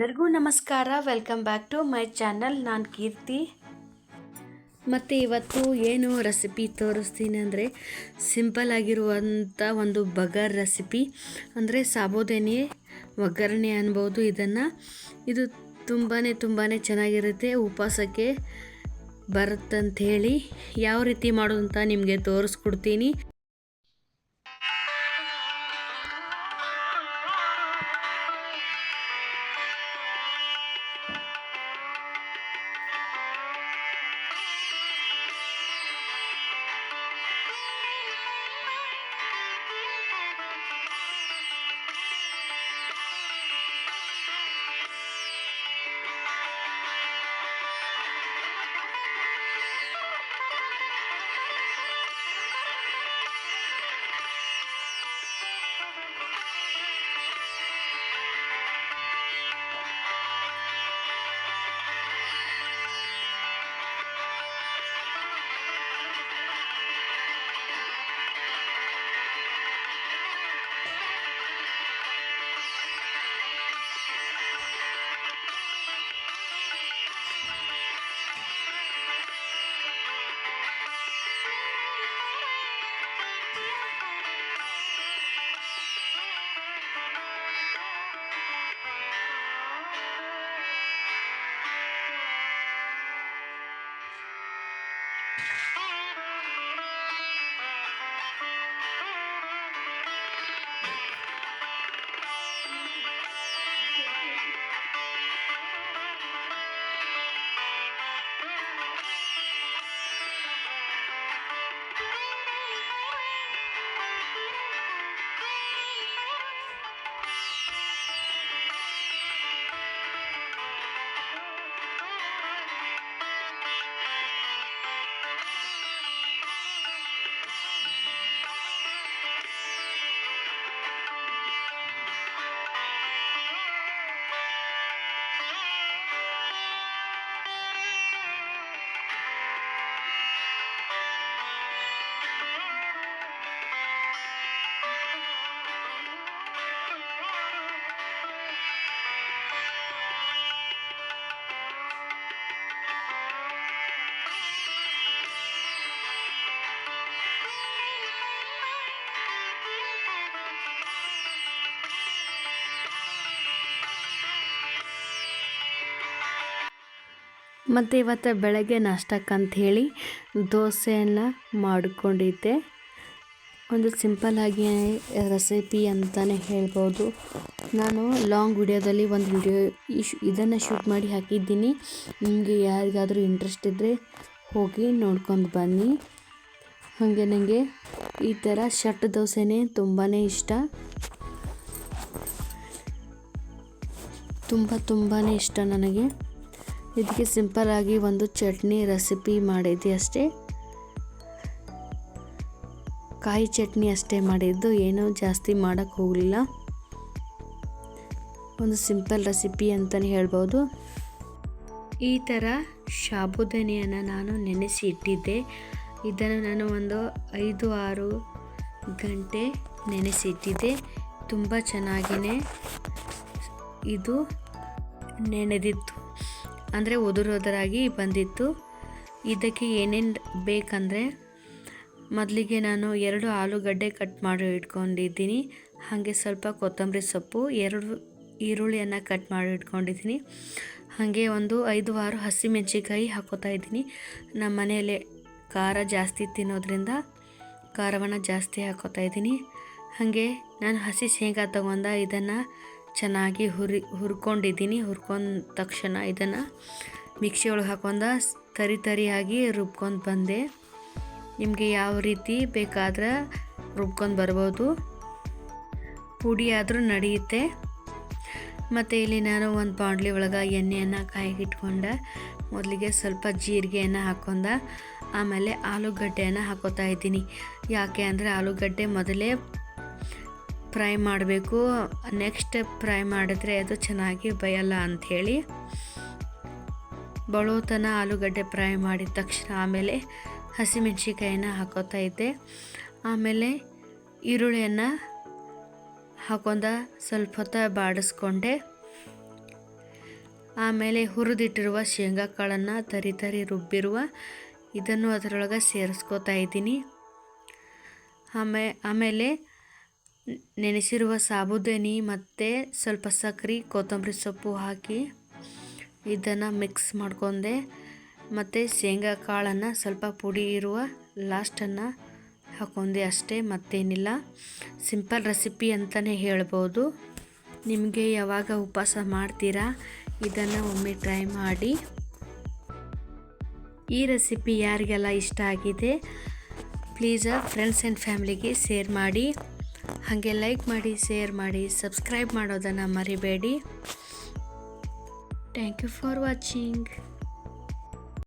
ಎಲ್ಲರಿಗೂ ನಮಸ್ಕಾರ. Welcome back to my channel. ನಾನು ಕೀರ್ತಿ. ಮತ್ತು ಇವತ್ತು ಏನು ರೆಸಿಪಿ ತೋರಿಸ್ತೀನಿ ಅಂದರೆ ಸಿಂಪಲ್ ಆಗಿರುವಂಥ ಒಂದು ಬಗರ್ ರೆಸಿಪಿ, ಅಂದರೆ ಸಾಬೂದೆನೆ ಒಗ್ಗರಣೆ ಅನ್ಬೋದು. ಇದು ತುಂಬಾ ಚೆನ್ನಾಗಿರುತ್ತೆ, ಉಪವಾಸಕ್ಕೆ ಬರುತ್ತಂಥೇಳಿ ಯಾವ ರೀತಿ ಮಾಡೋದು ಅಂತ ನಿಮಗೆ ತೋರಿಸ್ಕೊಡ್ತೀನಿ. ಮತ್ತು ಇವತ್ತು ಬೆಳಗ್ಗೆ ನಾಷ್ಟಕ್ಕಂತ ಹೇಳಿ ದೋಸೆಯನ್ನು ಮಾಡಿಕೊಂಡಿದ್ದೆ. ಒಂದು ಸಿಂಪಲ್ಲಾಗಿ ರೆಸಿಪಿ ಅಂತಲೇ ಹೇಳ್ಬೋದು. ನಾನು ಲಾಂಗ್ ವಿಡಿಯೋದಲ್ಲಿ ಒಂದು ವಿಡಿಯೋ ಇದನ್ನು ಶೂಟ್ ಮಾಡಿ ಹಾಕಿದ್ದೀನಿ. ನಿಮಗೆ ಯಾರಿಗಾದರೂ ಇಂಟ್ರೆಸ್ಟ್ ಇದ್ದರೆ ಹೋಗಿ ನೋಡ್ಕೊಂಡು ಬನ್ನಿ. ಹಾಗೆ ನನಗೆ ಈ ಥರ ಶಟ್ ದೋಸೆನೇ ತುಂಬಾ ಇಷ್ಟ, ತುಂಬಾ ಇಷ್ಟ ನನಗೆ. ಇದಕ್ಕೆ ಸಿಂಪಲ್ಲಾಗಿ ಒಂದು ಚಟ್ನಿ ರೆಸಿಪಿ ಮಾಡಿದ್ದೆ ಅಷ್ಟೇ, ಕಾಯಿ ಚಟ್ನಿ ಅಷ್ಟೇ ಮಾಡಿದ್ದು, ಏನೂ ಜಾಸ್ತಿ ಮಾಡೋಕ್ಕೆ ಹೋಗಲಿಲ್ಲ. ಒಂದು ಸಿಂಪಲ್ ರೆಸಿಪಿ ಅಂತಲೇ ಹೇಳ್ಬೋದು. ಈ ಥರ ಸಾಬೂದನೆಯನ್ನು ನಾನು ನೆನೆಸಿ ಇಟ್ಟಿದ್ದೆ. ಇದನ್ನು ನಾನು ಒಂದು 5-6 ಗಂಟೆ ನೆನೆಸಿ ಇಟ್ಟಿದ್ದೆ. ತುಂಬ ಚೆನ್ನಾಗಿಯೇ ಇದು ನೆನೆದಿತ್ತು, ಅಂದರೆ ಉದುರಾಗಿ ಬಂದಿತ್ತು. ಇದಕ್ಕೆ ಏನೇನು ಬೇಕಂದರೆ, ಮೊದಲಿಗೆ ನಾನು 2 ಆಲೂಗಡ್ಡೆ ಕಟ್ ಮಾಡಿ ಇಟ್ಕೊಂಡಿದ್ದೀನಿ. ಹಾಗೆ ಸ್ವಲ್ಪ ಕೊತ್ತಂಬರಿ ಸೊಪ್ಪು, 2 ಈರುಳ್ಳಿಯನ್ನು ಕಟ್ ಮಾಡಿ ಇಟ್ಕೊಂಡಿದ್ದೀನಿ. ಹಾಗೆ ಒಂದು 5-6 ಹಸಿಮೆಣಸಿನ್ಕಾಯಿ ಹಾಕೋತಾ ಇದ್ದೀನಿ. ನಮ್ಮ ಮನೆಯಲ್ಲೇ ಖಾರ ಜಾಸ್ತಿ ತಿನ್ನೋದ್ರಿಂದ ಖಾರವನ್ನು ಜಾಸ್ತಿ ಹಾಕೋತಾ ಇದ್ದೀನಿ. ಹಾಗೆ ನಾನು ಹಸಿ ಶೇಂಗಾ ತಗೊಂಡ ಇದನ್ನು ಚೆನ್ನಾಗಿ ಹುರ್ಕೊಂಡಿದ್ದೀನಿ. ಹುರ್ಕೊಂಡ ತಕ್ಷಣ ಇದನ್ನು ಮಿಕ್ಸಿ ಒಳಗೆ ಹಾಕೊಂಡ ತರಿಯಾಗಿ ರುಬ್ಕೊಂಡು ಬಂದೆ. ನಿಮಗೆ ಯಾವ ರೀತಿ ಬೇಕಾದ್ರೆ ರುಬ್ಕೊಂಡು ಬರ್ಬೋದು, ಪುಡಿ ಆದರೂ ನಡೆಯುತ್ತೆ. ಮತ್ತು ಇಲ್ಲಿ ನಾನು ಒಂದು ಬಾಣಲಿ ಒಳಗೆ ಎಣ್ಣೆಯನ್ನು ಕಾಯಿಗೆ ಇಟ್ಕೊಂಡೆ. ಮೊದಲಿಗೆ ಸ್ವಲ್ಪ ಜೀರಿಗೆಯನ್ನು ಹಾಕೊಂಡ, ಆಮೇಲೆ ಆಲೂಗಡ್ಡೆಯನ್ನು ಹಾಕೋತಾ ಇದ್ದೀನಿ. ಯಾಕೆ ಅಂದರೆ ಆಲೂಗಡ್ಡೆ ಮೊದಲೇ ಫ್ರೈ ಮಾಡಬೇಕು, ನೆಕ್ಸ್ಟ್ ಫ್ರೈ ಮಾಡಿದ್ರೆ ಅದು ಚೆನ್ನಾಗಿ ಬೇಯಲ್ಲ ಅಂಥೇಳಿ ಬಳೋತನ ಆಲೂಗಡ್ಡೆ ಫ್ರೈ ಮಾಡಿದ ತಕ್ಷಣ ಆಮೇಲೆ ಹಸಿಮೆಣಸಿನ್ಕಾಯಿನ ಹಾಕೋತಾ ಇದ್ದೆ. ಆಮೇಲೆ ಈರುಳ್ಳಿಯನ್ನು ಹಾಕೊಂಡ ಸ್ವಲ್ಪ ಹೊತ್ತು ಬಾಡಿಸ್ಕೊಂಡೆ. ಆಮೇಲೆ ಹುರಿದಿಟ್ಟಿರುವ ಶೇಂಗಾ ಕಾಳನ್ನು ತರಿ ರುಬ್ಬಿರುವ ಇದನ್ನು ಅದರೊಳಗೆ ಸೇರಿಸ್ಕೋತಾ ಇದ್ದೀನಿ. ಆಮೇಲೆ ನೆನೆಸಿರುವ ಸಾಬುದಾನಿ ಮತ್ತು ಸ್ವಲ್ಪ ಸಕ್ಕರೆ, ಕೊತ್ತಂಬರಿ ಸೊಪ್ಪು ಹಾಕಿ ಇದನ್ನು ಮಿಕ್ಸ್ ಮಾಡ್ಕೊಂಡೆ. ಮತ್ತು ಶೇಂಗಾ ಕಾಳನ್ನು ಸ್ವಲ್ಪ ಪುಡಿ ಇರುವ ಲಾಸ್ಟನ್ನು ಹಾಕೊಂಡೆ ಅಷ್ಟೇ, ಮತ್ತೇನಿಲ್ಲ. ಸಿಂಪಲ್ ರೆಸಿಪಿ ಅಂತಲೇ ಹೇಳ್ಬೋದು. ನಿಮಗೆ ಯಾವಾಗ ಉಪವಾಸ ಮಾಡ್ತೀರಾ ಇದನ್ನು ಒಮ್ಮೆ ಟ್ರೈ ಮಾಡಿ. ಈ ರೆಸಿಪಿ ಯಾರಿಗೆಲ್ಲ ಇಷ್ಟ ಆಗಿದೆ ಪ್ಲೀಸ್ ಫ್ರೆಂಡ್ಸ್ ಆ್ಯಂಡ್ ಫ್ಯಾಮಿಲಿಗೆ ಶೇರ್ ಮಾಡಿ. ಹಾಗೆ ಲೈಕ್ ಮಾಡಿ, ಶೇರ್ ಮಾಡಿ, ಸಬ್ಸ್ಕ್ರೈಬ್ ಮಾಡೋದನ್ನು ಮರಿಬೇಡಿ. Thank you for watching.